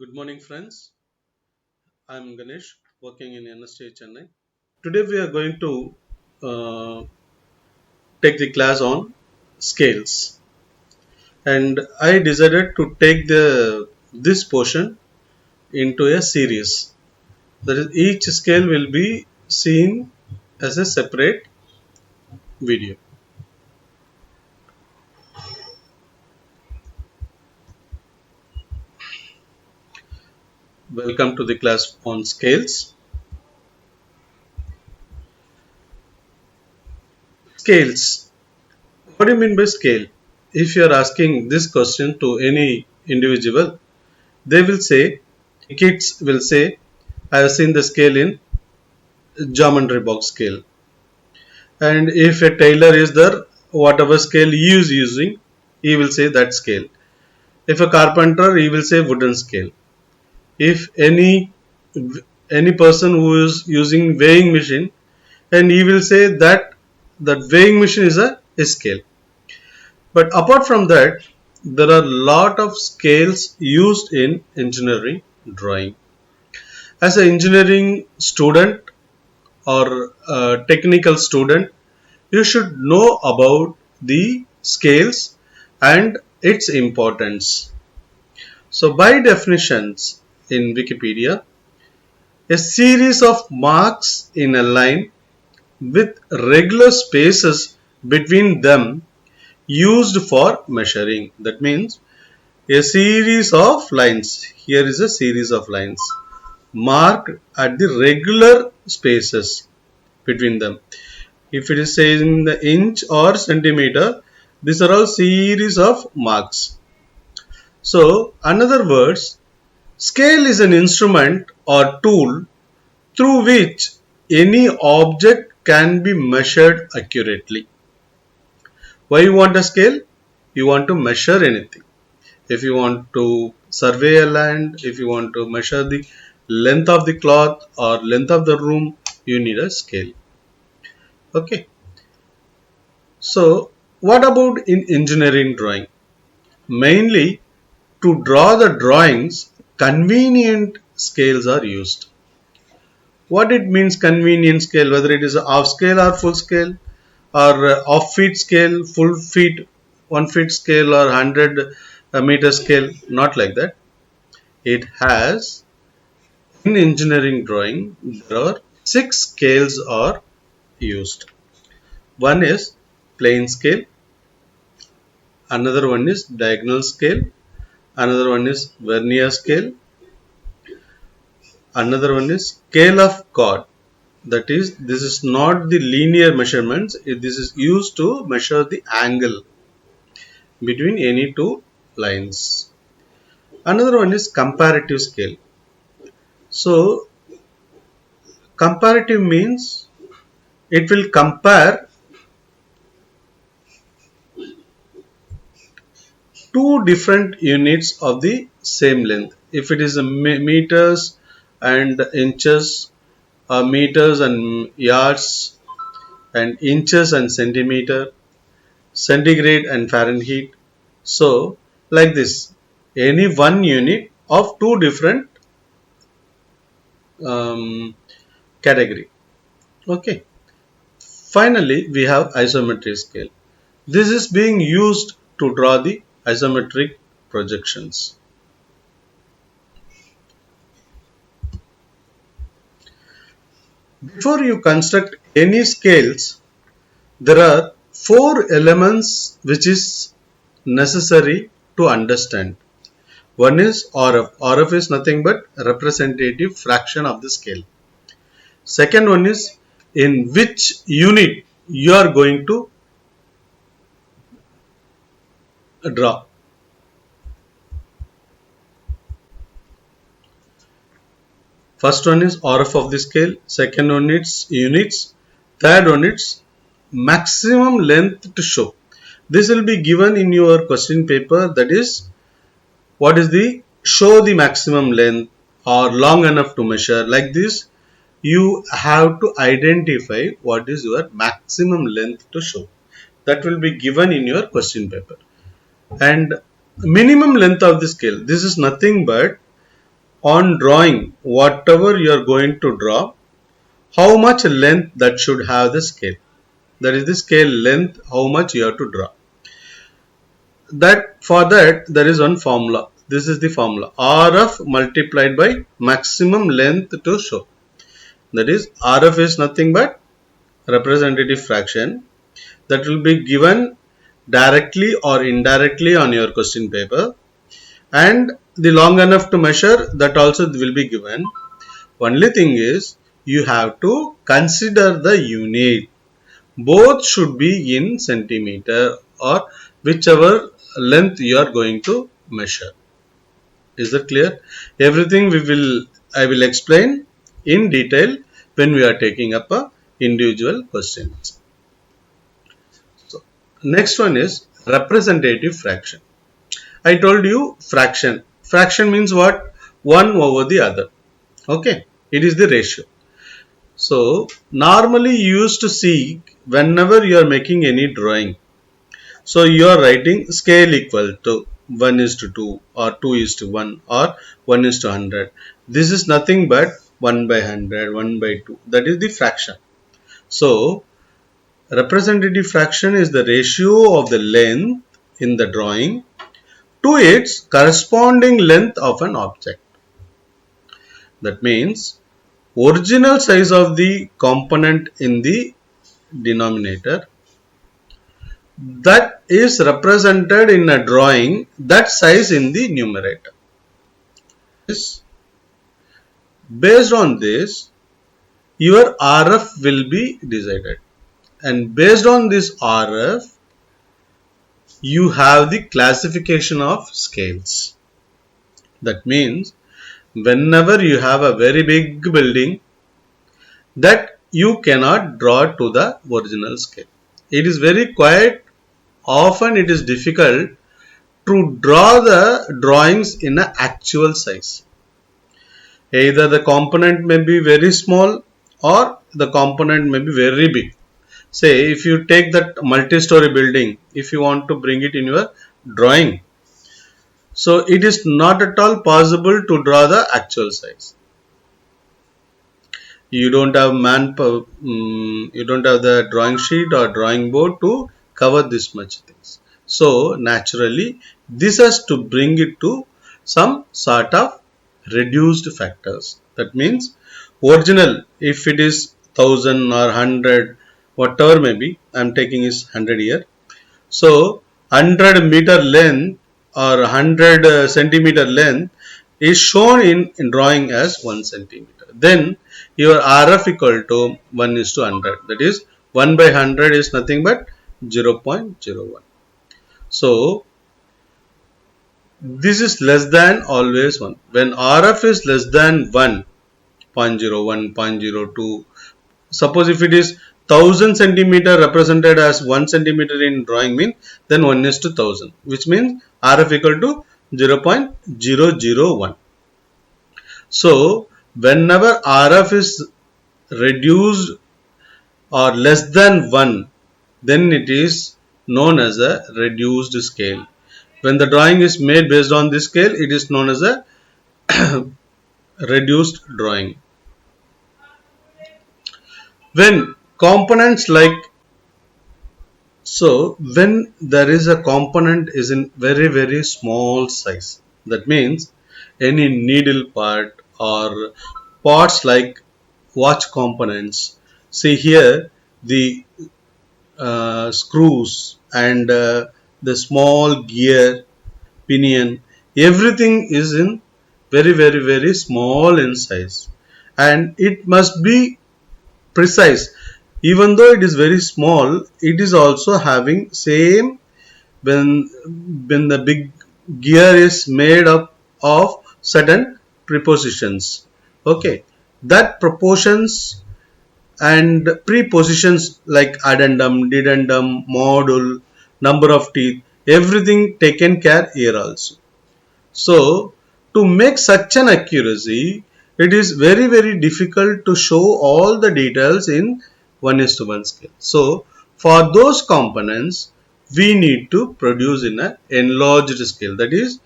Good morning, friends. I'm Ganesh, working in NST Chennai. Today we are going to take the class on scales, and I decided to take the this portion into a series. That is, each scale will be seen as a separate video. Welcome to the class on scales. Scales. What do you mean by scale? If you are asking this question to any individual, they will say, kids will say, I have seen the scale in geometry box scale. And if a tailor is there, whatever scale he is using, he will say that scale. If a carpenter, he will say wooden scale. If any person who is using weighing machine, and he will say that that weighing machine is a scale. But apart from that, there are lot of scales used in engineering drawing. As an engineering student or a technical student, you should know about the scales and its importance. So, by definitions in Wikipedia, a series of marks in a line with regular spaces between them used for measuring. That means a series of lines. Here is a series of lines marked at the regular spaces between them. If it is saying the inch or centimeter, these are all series of marks. So, in other words, scale is an instrument or tool through which any object can be measured accurately. Why you want a scale? You want to measure anything. If you want to survey a land, if you want to measure the length of the cloth or length of the room, you need a scale. Okay. So, what about in engineering drawing? Mainly, to draw the drawings, convenient scales are used. What it means convenient scale, whether it is a half scale or full scale, or off feet scale, full feet, 1 feet scale, or 100 meter scale, not like that. It has, in engineering drawing, there are 6 scales are used. One is plane scale, another one is diagonal scale, another one is vernier scale, another one is scale of chord. That is, this is not the linear measurements, this is used to measure the angle between any two lines. Another one is comparative scale. So, comparative means it will compare two different units of the same length. If it is a meters and inches, meters and yards, and inches and centimeter, centigrade and Fahrenheit. So, like this, any one unit of two different category. Okay. Finally, we have isometric scale. This is being used to draw the isometric projections. Before you construct any scales, there are 4 elements which is necessary to understand. One is RF. RF is nothing but representative fraction of the scale. Second one is in which unit you are going to draw. First one is RF of the scale. Second one is units. Third one is maximum length to show. This will be given in your question paper. That is, what is the show the maximum length or long enough to measure. Like this, you have to identify what is your maximum length to show. That will be given in your question paper. And minimum length of the scale. This is nothing but on drawing whatever you are going to draw, how much length that should have the scale. That is the scale length, how much you have to draw. That for that there is one formula. This is the formula: RF multiplied by maximum length to show. That is, RF is nothing but representative fraction that will be given directly or indirectly on your question paper, and the long enough to measure, that also will be given. Only thing is, you have to consider the unit. Both should be in centimeter or whichever length you are going to measure. Is that clear? Everything I will explain in detail when we are taking up a individual questions. So next one is representative fraction. I told you fraction. Fraction means what? One over the other. Okay. It is the ratio. So normally you used to see whenever you are making any drawing. So you are writing scale equal to 1:2 or 2:1 or 1:100. This is nothing but 1/100, 1/2. That is the fraction. So representative fraction is the ratio of the length in the drawing to its corresponding length of an object. That means original size of the component in the denominator that is represented in a drawing, that size in the numerator. Based on this, your RF will be decided, and based on this RF, you have the classification of scales. That means whenever you have a very big building, that you cannot draw to the original scale. It is very quite often it is difficult to draw the drawings in an actual size. Either the component may be very small or the component may be very big. Say if you take that multi-story building, if you want to bring it in your drawing, so it is not at all possible to draw the actual size. You don't have you don't have the drawing sheet or drawing board to cover this much things. So naturally this has to bring it to some sort of reduced factors. That means original, if it is 1000 or 100, whatever may be, I am taking is 100 here. So 100 meter length or 100 centimeter length is shown in drawing as 1 centimeter. Then your RF equal to 1:100. That is 1/100 is nothing but 0.01. So this is less than always 1. When RF is less than 1, 0.01, 0.02, suppose if it is 1000 centimeter represented as 1 centimeter in drawing mean, then 1:1000, which means RF equal to 0.001. So whenever RF is reduced or less than 1, then it is known as a reduced scale. When the drawing is made based on this scale, it is known as a reduced drawing. When components like, so when there is a component is in very small size, that means any needle part or parts like watch components. See here the screws and the small gear, pinion, everything is in very small in size, and it must be precise. Even though it is very small, it is also having same when the big gear is made up of certain prepositions. Okay, that proportions and prepositions like addendum, dedendum, module, number of teeth, everything taken care here also. So to make such an accuracy, it is very difficult to show all the details in 1:1 scale. So for those components, we need to produce in an enlarged scale. That is,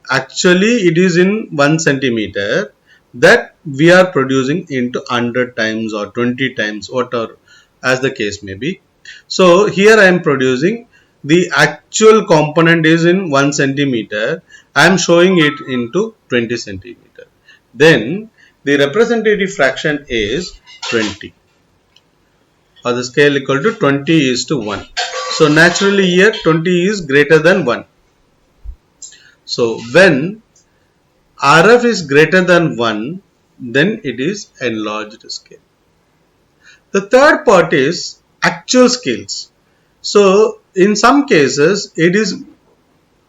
actually it is in 1 centimeter, that we are producing into 100 times or 20 times, whatever as the case may be. So here I am producing the actual component is in 1 centimeter. I am showing it into 20 centimeter. Then the representative fraction is 20, or the scale equal to 20:1. So naturally here 20 is greater than 1. So when RF is greater than 1, then it is enlarged scale. The third part is actual scales. So in some cases it is,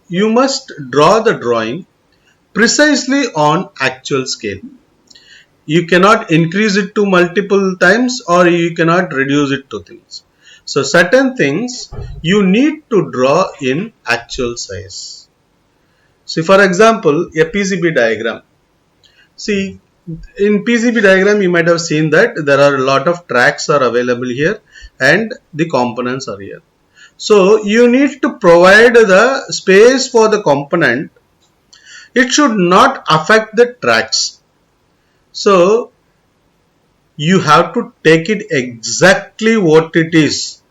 you must draw the drawing precisely on actual scale. You cannot increase it to multiple times or you cannot reduce it to things. So certain things you need to draw in actual size. See, for example, a PCB diagram. See, in PCB diagram you might have seen that there are a lot of tracks are available here and the components are here. So you need to provide the space for the component. It should not affect the tracks. So you have to take it exactly what it is.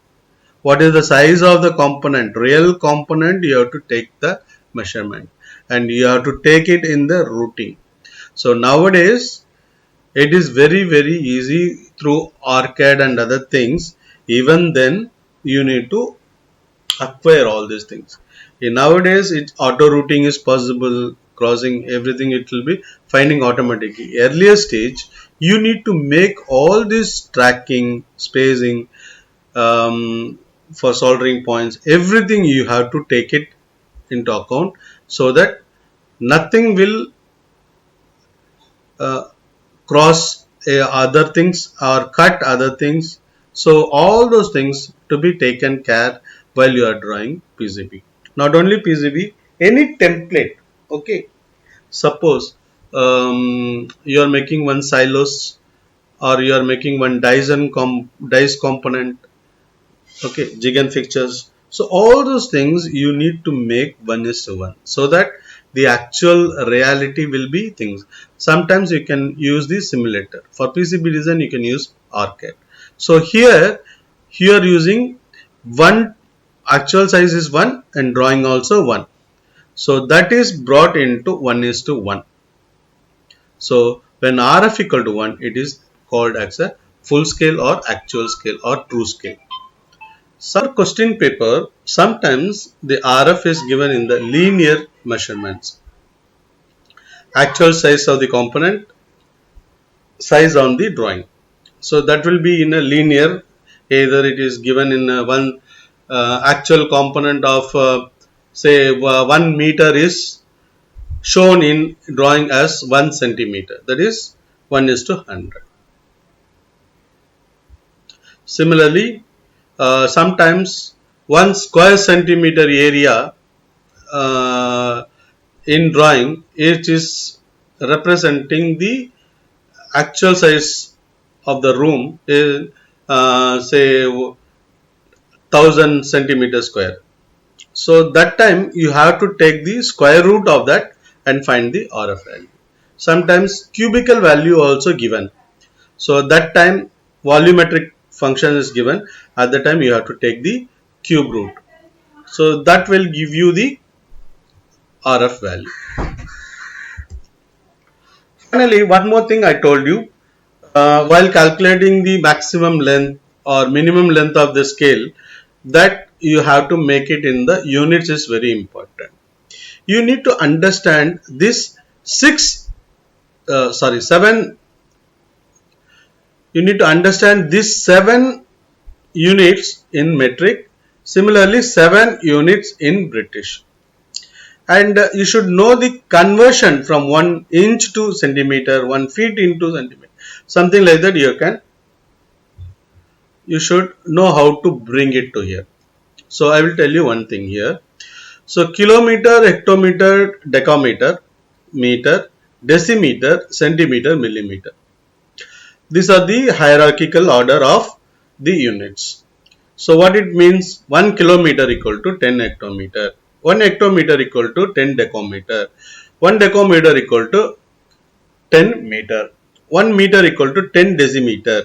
What is the size of the component? Real component, you have to take the measurement and you have to take it in the routing. So nowadays it is very easy through ARCAD and other things. Even then you need to acquire all these things. Nowadays auto routing is possible, crossing everything it will be finding automatically. Earlier stage you need to make all this tracking, spacing, for soldering points, everything you have to take it into account so that nothing will cross other things or cut other things. So all those things to be taken care while you are drawing PCB. Not only PCB, any template. Okay, suppose you are making one silos or you are making one dice component. Okay, jig and fixtures. So all those things you need to make 1:1 so that the actual reality will be things. Sometimes you can use the simulator. For PCB design you can use ARCAD. So here you are using 1, actual size is 1 and drawing also 1. So that is brought into 1:1. So when RF equal to 1, it is called as a full scale or actual scale or true scale. Some question paper, sometimes the RF is given in the linear measurements. Actual size of the component, size on the drawing. So that will be in a linear, either it is given in one actual component of say 1 meter is shown in drawing as 1 centimeter, that is 1:100. Similarly, sometimes 1 square centimeter area in drawing, it is representing the actual size of the room is say 1000 centimeter square. So that time you have to take the square root of that and find the RF value. Sometimes cubical value also given. So that time volumetric function is given. At the time you have to take the cube root. So that will give you the RF value. Finally, one more thing I told you, while calculating the maximum length or minimum length of the scale, that you have to make it in the units is very important. You need to understand this 7. You need to understand this 7 units in metric. Similarly, 7 units in British. And you should know the conversion from 1 inch to centimeter, 1 feet into centimeter, something like that. You should know how to bring it to here. So I will tell you one thing here. So kilometer, hectometer, decameter, meter, decimeter, centimeter, millimeter. These are the hierarchical order of the units. So what it means, 1 kilometer equal to 10 hectometer, 1 hectometer equal to 10 decometer. 1 decometer equal to 10 meter. 1 meter equal to 10 decimeter.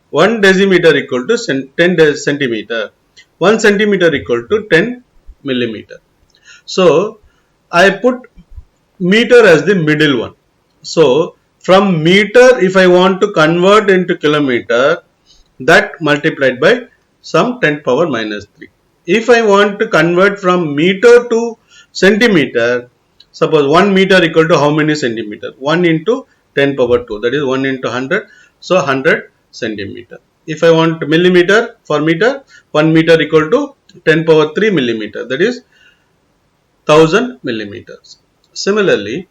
1 decimeter equal to 10 centimeter. 1 centimeter equal to 10 millimeter. So I put meter as the middle one. So from meter, if I want to convert into kilometer, that multiplied by some 10 power minus 3. If I want to convert from meter to centimeter, suppose 1 meter equal to how many centimeter? 1 into 10 power 2, that is 1 into 100, so 100 centimeter. If I want millimeter for meter, 1 meter equal to 10 power 3 millimeter, that is 1000 millimeters. Similarly,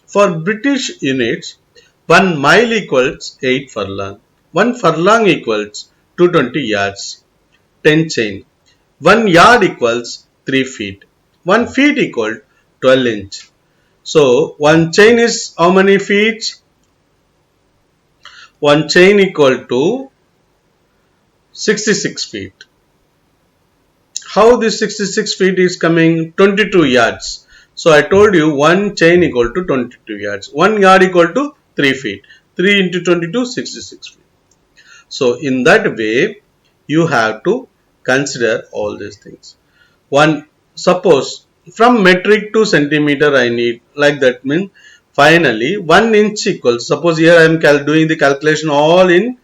for British units, 1 mile equals 8 furlong. 1 furlong equals 220 yards. 10 chain. 1 yard equals 3 feet. 1 feet equals 12 inch. So 1 chain is how many feet? 1 chain equal to 66 feet. How this 66 feet is coming? 22 yards. So I told you 1 chain equal to 22 yards. 1 yard equal to 3 feet. 3 into 22, 66 feet. So in that way, you have to consider all these things. Suppose from metric to centimeter I need, like that means finally 1 inch equals, suppose here I am doing the calculation all in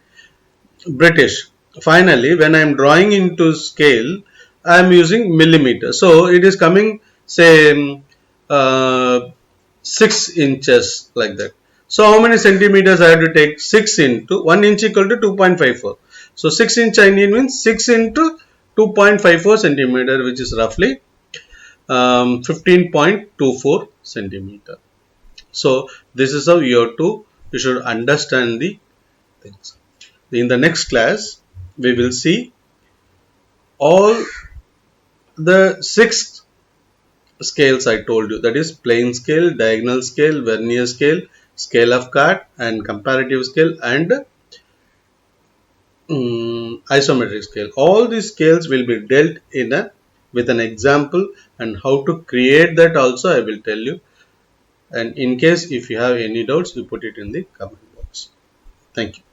British. Finally, when I am drawing into scale, I am using millimeter. So it is coming, say, 6 inches, like that. So how many centimeters I have to take? 6 into 1 inch equal to 2.54. So 6 inch I need means 6 into 2.54 centimeter, which is roughly 15.24 centimeter. So this is how you should understand the things. In the next class, we will see all the 6 scales I told you, that is plane scale, diagonal scale, vernier scale, scale of cut, and comparative scale, and isometric scale. All these scales will be dealt with an example, and how to create that also I will tell you. And in case if you have any doubts, you put it in the comment box. Thank you.